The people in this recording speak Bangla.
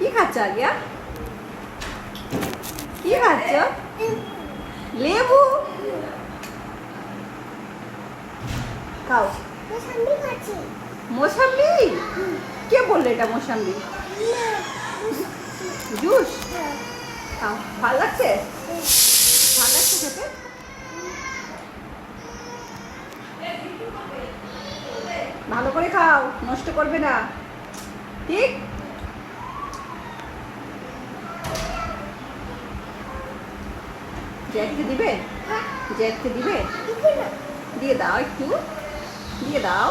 কি খাচ্ছ আলিয়া? কি খাচ্ছ? লেবু খাও। মোসাম্বি খাচ্ছি। মোসাম্বি? কে বললো এটা মোসাম্বি? জুস খাও। ভালো লাগছে? ভালো লাগছে খেতে? ভালো করে খাও, নষ্ট করবে না, ঠিক? জ্যাককে দিবে? জ্যাককে দিবে? দিয়ে দাও, একটু দিয়ে দাও।